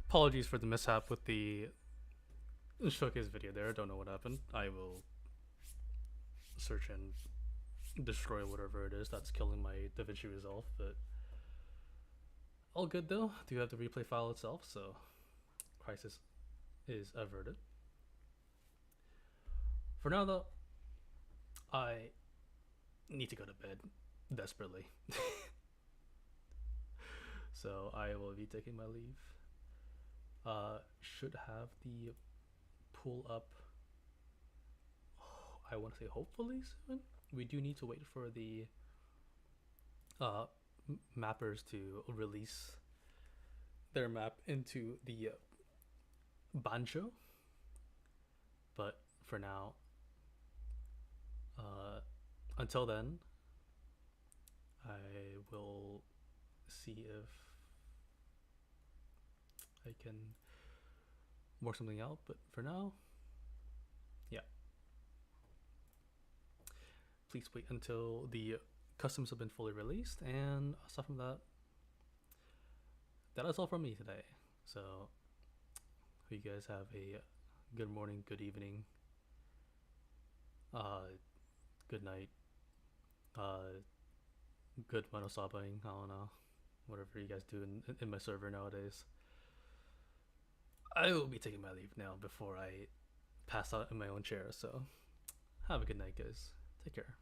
Apologies for the mishap with the showcase video there. I don't know what happened. I will search and destroy whatever it is that's killing my DaVinci Resolve, but all good though. Do have the replay file itself, so crisis is averted. For now though, I need to go to bed desperately. So I will be taking my leave. Should have the pool up, I want to say hopefully soon. We do need to wait for the mappers to release their map into the banjo, but for now, until then, I will see if I can work something out, but for now, yeah. Please wait until the customs have been fully released, and aside from that, that is all from me today. So, hope you guys have a good morning, good evening, good night, good manosabaing, I don't know, whatever you guys do in my server nowadays. I will be taking my leave now before I pass out in my own chair, so have a good night, guys. Take care.